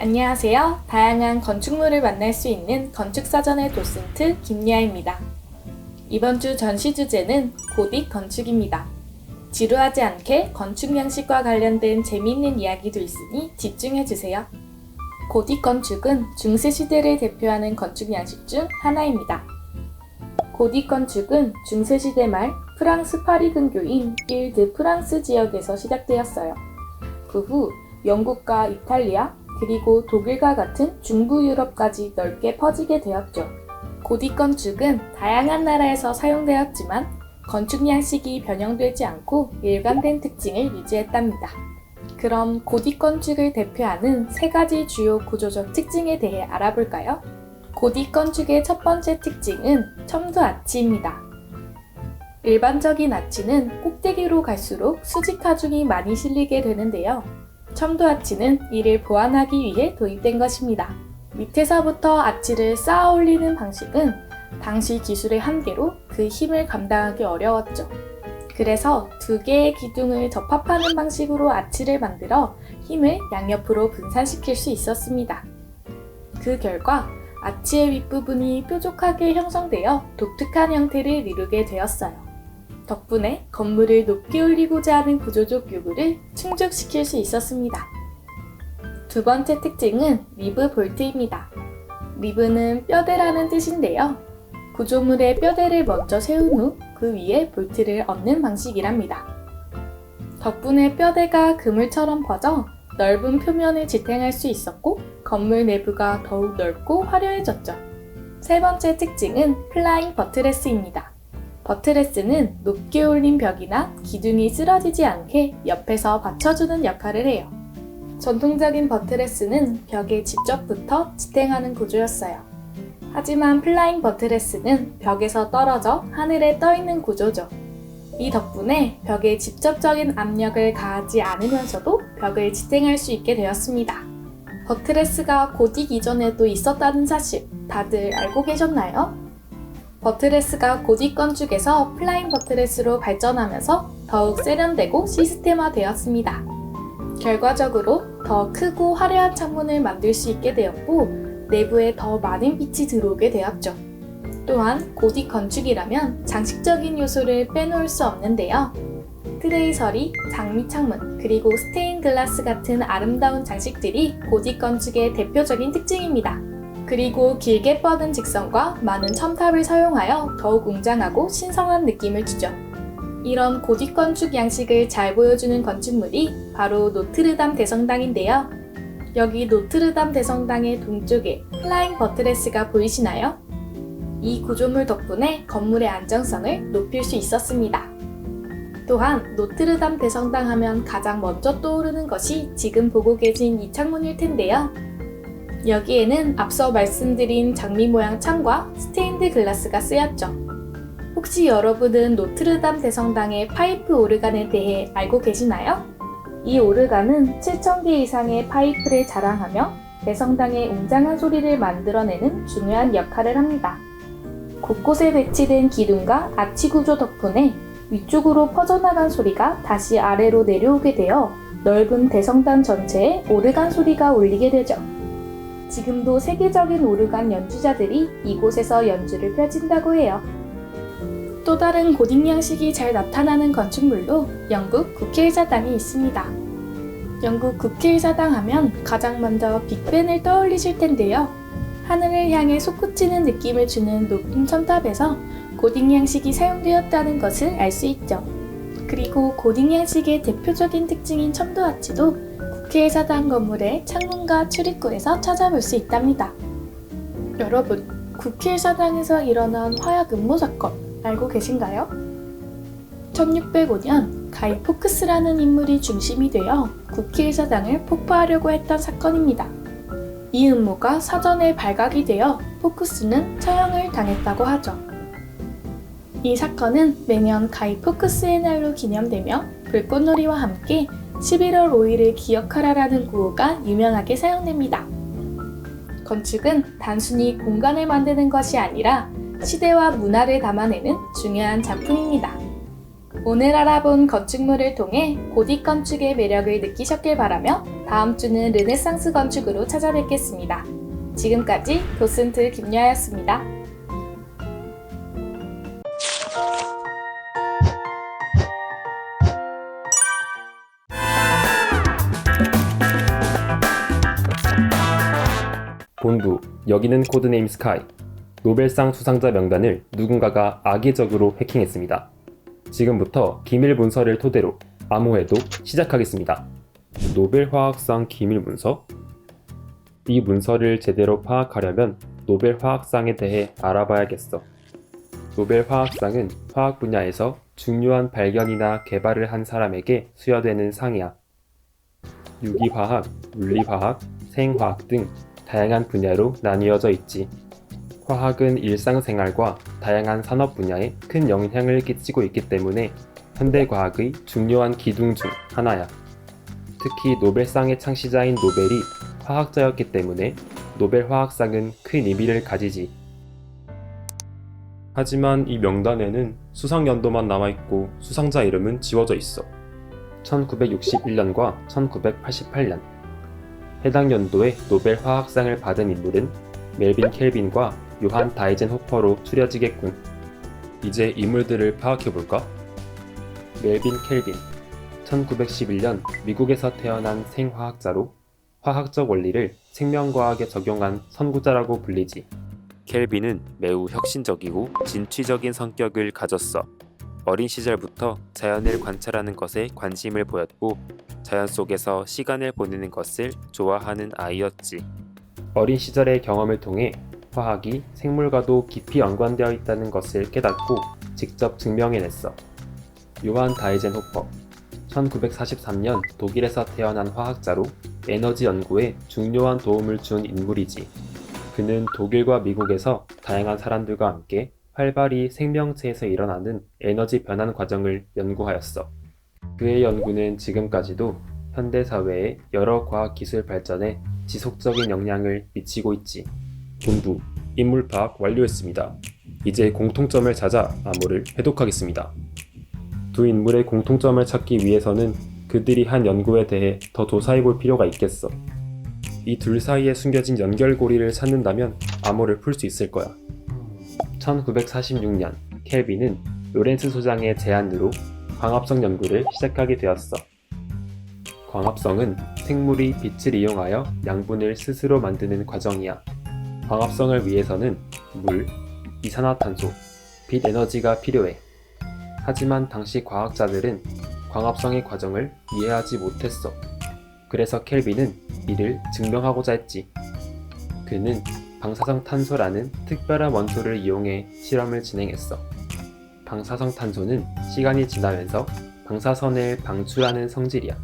안녕하세요. 다양한 건축물을 만날 수 있는 건축사전의 도슨트 김리아입니다. 이번 주 전시 주제는 고딕 건축입니다. 지루하지 않게 건축 양식과 관련된 재미있는 이야기도 있으니 집중해주세요. 고딕 건축은 중세 시대를 대표하는 건축 양식 중 하나입니다. 고딕 건축은 중세 시대 말 프랑스 파리 근교인 일드 프랑스 지역에서 시작되었어요. 그 후 영국과 이탈리아, 그리고 독일과 같은 중부 유럽까지 넓게 퍼지게 되었죠. 고딕 건축은 다양한 나라에서 사용되었지만 건축 양식이 변형되지 않고 일관된 특징을 유지했답니다. 그럼 고딕 건축을 대표하는 세 가지 주요 구조적 특징에 대해 알아볼까요? 고딕 건축의 첫 번째 특징은 첨도 아치입니다. 일반적인 아치는 꼭대기로 갈수록 수직 하중이 많이 실리게 되는데요. 첨도 아치는 이를 보완하기 위해 도입된 것입니다. 밑에서부터 아치를 쌓아 올리는 방식은 당시 기술의 한계로 그 힘을 감당하기 어려웠죠. 그래서 두 개의 기둥을 접합하는 방식으로 아치를 만들어 힘을 양옆으로 분산시킬 수 있었습니다. 그 결과 아치의 윗부분이 뾰족하게 형성되어 독특한 형태를 이루게 되었어요. 덕분에 건물을 높이 올리고자 하는 구조적 요구를 충족시킬 수 있었습니다. 두 번째 특징은 리브 볼트입니다. 리브는 뼈대라는 뜻인데요. 구조물의 뼈대를 먼저 세운 후 그 위에 볼트를 얹는 방식이랍니다. 덕분에 뼈대가 그물처럼 퍼져 넓은 표면을 지탱할 수 있었고 건물 내부가 더욱 넓고 화려해졌죠. 세 번째 특징은 플라잉 버트레스입니다. 버트레스는 높게 올린 벽이나 기둥이 쓰러지지 않게 옆에서 받쳐주는 역할을 해요. 전통적인 버트레스는 벽에 직접 붙어 지탱하는 구조였어요. 하지만 플라잉 버트레스는 벽에서 떨어져 하늘에 떠 있는 구조죠. 이 덕분에 벽에 직접적인 압력을 가하지 않으면서도 벽을 지탱할 수 있게 되었습니다. 버트레스가 고딕 이전에도 있었다는 사실 다들 알고 계셨나요? 버트레스가 고딕 건축에서 플라잉 버트레스로 발전하면서 더욱 세련되고 시스템화되었습니다. 결과적으로 더 크고 화려한 창문을 만들 수 있게 되었고 내부에 더 많은 빛이 들어오게 되었죠. 또한 고딕 건축이라면 장식적인 요소를 빼놓을 수 없는데요. 트레이 서리, 장미 창문, 그리고 스테인 글라스 같은 아름다운 장식들이 고딕 건축의 대표적인 특징입니다. 그리고 길게 뻗은 직선과 많은 첨탑을 사용하여 더욱 웅장하고 신성한 느낌을 주죠. 이런 고딕 건축 양식을 잘 보여주는 건축물이 바로 노트르담 대성당인데요. 여기 노트르담 대성당의 동쪽에 플라잉 버트레스가 보이시나요? 이 구조물 덕분에 건물의 안정성을 높일 수 있었습니다. 또한 노트르담 대성당 하면 가장 먼저 떠오르는 것이 지금 보고 계신 이 창문일 텐데요. 여기에는 앞서 말씀드린 장미 모양 창과 스테인드 글라스가 쓰였죠. 혹시 여러분은 노트르담 대성당의 파이프 오르간에 대해 알고 계시나요? 이 오르간은 7,000개 이상의 파이프를 자랑하며 대성당의 웅장한 소리를 만들어내는 중요한 역할을 합니다. 곳곳에 배치된 기둥과 아치 구조 덕분에 위쪽으로 퍼져나간 소리가 다시 아래로 내려오게 되어 넓은 대성당 전체에 오르간 소리가 울리게 되죠. 지금도 세계적인 오르간 연주자들이 이곳에서 연주를 펼친다고 해요. 또 다른 고딕 양식이 잘 나타나는 건축물로 영국 국회의사당이 있습니다. 영국 국회의사당 하면 가장 먼저 빅벤을 떠올리실 텐데요. 하늘을 향해 솟구치는 느낌을 주는 높은 첨탑에서 고딕 양식이 사용되었다는 것을 알 수 있죠. 그리고 고딕 양식의 대표적인 특징인 첨도 아치도 국회의사당 건물의 창문과 출입구에서 찾아볼 수 있답니다. 여러분, 국회의사당에서 일어난 화약 음모 사건 알고 계신가요? 1605년 가이 포크스라는 인물이 중심이 되어 국회의사당을 폭파하려고 했던 사건입니다. 이 음모가 사전에 발각이 되어 포크스는 처형을 당했다고 하죠. 이 사건은 매년 가이 포크스의 날로 기념되며 불꽃놀이와 함께 11월 5일을 기억하라라는 구호가 유명하게 사용됩니다. 건축은 단순히 공간을 만드는 것이 아니라 시대와 문화를 담아내는 중요한 작품입니다. 오늘 알아본 건축물을 통해 고딕 건축의 매력을 느끼셨길 바라며 다음 주는 르네상스 건축으로 찾아뵙겠습니다. 지금까지 도슨트 김여아였습니다. 본부, 여기는 코드네임 스카이. 노벨상 수상자 명단을 누군가가 악의적으로 해킹했습니다. 지금부터 기밀 문서를 토대로 암호회도 시작하겠습니다. 노벨 화학상 기밀 문서? 이 문서를 제대로 파악하려면 노벨 화학상에 대해 알아봐야겠어. 노벨 화학상은 화학 분야에서 중요한 발견이나 개발을 한 사람에게 수여되는 상이야. 유기화학, 물리화학, 생화학 등 다양한 분야로 나뉘어져 있지. 화학은 일상생활과 다양한 산업 분야에 큰 영향을 끼치고 있기 때문에 현대과학의 중요한 기둥 중 하나야. 특히 노벨상의 창시자인 노벨이 화학자였기 때문에 노벨 화학상은 큰 의미를 가지지. 하지만 이 명단에는 수상 연도만 남아있고 수상자 이름은 지워져 있어. 1961년과 1988년. 해당 연도에 노벨 화학상을 받은 인물은 멜빈 켈빈과 요한 다이젠호퍼로 추려지겠군. 이제 인물들을 파악해볼까? 멜빈 켈빈, 1911년 미국에서 태어난 생화학자로 화학적 원리를 생명과학에 적용한 선구자라고 불리지. 켈빈은 매우 혁신적이고 진취적인 성격을 가졌어. 어린 시절부터 자연을 관찰하는 것에 관심을 보였고 자연 속에서 시간을 보내는 것을 좋아하는 아이였지. 어린 시절의 경험을 통해 화학이 생물과도 깊이 연관되어 있다는 것을 깨닫고 직접 증명해냈어. 요한 다이젠호퍼, 1943년 독일에서 태어난 화학자로 에너지 연구에 중요한 도움을 준 인물이지. 그는 독일과 미국에서 다양한 사람들과 함께 활발히 생명체에서 일어나는 에너지 변환 과정을 연구하였어. 그의 연구는 지금까지도 현대사회의 여러 과학기술 발전에 지속적인 영향을 미치고 있지. 본부, 인물 파악 완료했습니다. 이제 공통점을 찾아 암호를 해독하겠습니다. 두 인물의 공통점을 찾기 위해서는 그들이 한 연구에 대해 더 조사해볼 필요가 있겠어. 이 둘 사이에 숨겨진 연결고리를 찾는다면 암호를 풀 수 있을 거야. 1946년, 켈빈은 로렌츠 소장의 제안으로 광합성 연구를 시작하게 되었어. 광합성은 생물이 빛을 이용하여 양분을 스스로 만드는 과정이야. 광합성을 위해서는 물, 이산화탄소, 빛 에너지가 필요해. 하지만 당시 과학자들은 광합성의 과정을 이해하지 못했어. 그래서 켈빈은 이를 증명하고자 했지. 그는 방사성 탄소라는 특별한 원소를 이용해 실험을 진행했어. 방사성 탄소는 시간이 지나면서 방사선을 방출하는 성질이야.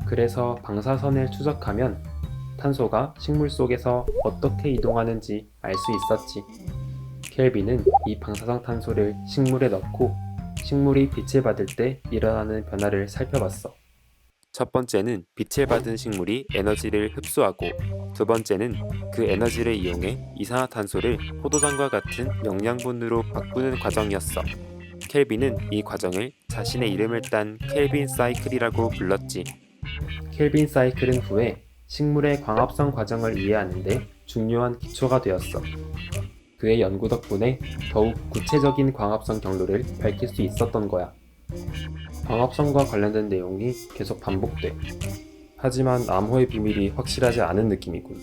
그래서 방사선을 추적하면 탄소가 식물 속에서 어떻게 이동하는지 알 수 있었지. 켈빈은 이 방사성 탄소를 식물에 넣고 식물이 빛을 받을 때 일어나는 변화를 살펴봤어. 첫 번째는 빛을 받은 식물이 에너지를 흡수하고, 두 번째는 그 에너지를 이용해 이산화탄소를 포도당과 같은 영양분으로 바꾸는 과정이었어. 켈빈은 이 과정을 자신의 이름을 딴 켈빈 사이클이라고 불렀지. 켈빈 사이클은 후에 식물의 광합성 과정을 이해하는데 중요한 기초가 되었어. 그의 연구 덕분에 더욱 구체적인 광합성 경로를 밝힐 수 있었던 거야. 광합성과 관련된 내용이 계속 반복돼. 하지만 암호의 비밀이 확실하지 않은 느낌이군.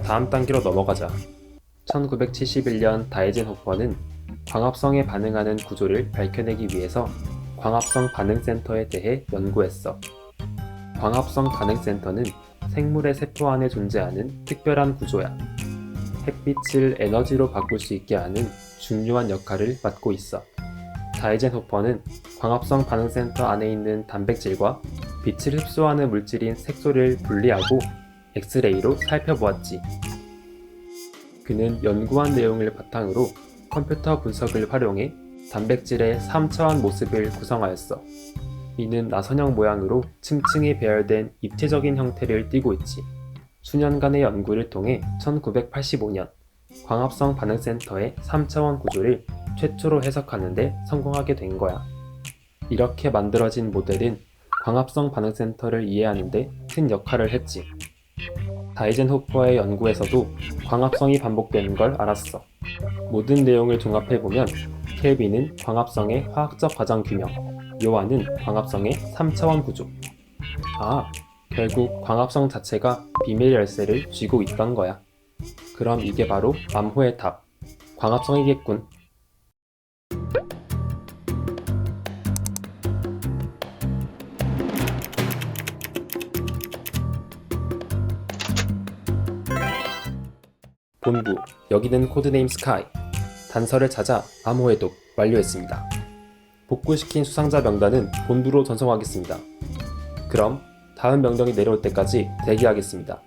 다음 단계로 넘어가자. 1971년 다이젠호퍼는 광합성에 반응하는 구조를 밝혀내기 위해서 광합성 반응센터에 대해 연구했어. 광합성 반응센터는 생물의 세포 안에 존재하는 특별한 구조야. 햇빛을 에너지로 바꿀 수 있게 하는 중요한 역할을 맡고 있어. 다이젠호퍼는 광합성 반응센터 안에 있는 단백질과 빛을 흡수하는 물질인 색소를 분리하고 엑스레이로 살펴보았지. 그는 연구한 내용을 바탕으로 컴퓨터 분석을 활용해 단백질의 3차원 모습을 구성하였어. 이는 나선형 모양으로 층층이 배열된 입체적인 형태를 띠고 있지. 수년간의 연구를 통해 1985년 광합성 반응센터의 3차원 구조를 최초로 해석하는 데 성공하게 된 거야. 이렇게 만들어진 모델은 광합성 반응센터를 이해하는 데 같은 역할을 했지. 다이젠호퍼의 연구에서도 광합성이 반복되는 걸 알았어. 모든 내용을 종합해보면 켈빈은 광합성의 화학적 과정 규명, 요한은 광합성의 3차원 구조. 아, 결국 광합성 자체가 비밀 열쇠를 쥐고 있던 거야. 그럼 이게 바로 암호의 답, 광합성이겠군. 본부, 여기는 코드네임 스카이. 단서를 찾아 암호의 독 완료했습니다. 복구시킨 수상자 명단은 본부로 전송하겠습니다. 그럼 다음 명령이 내려올 때까지 대기하겠습니다.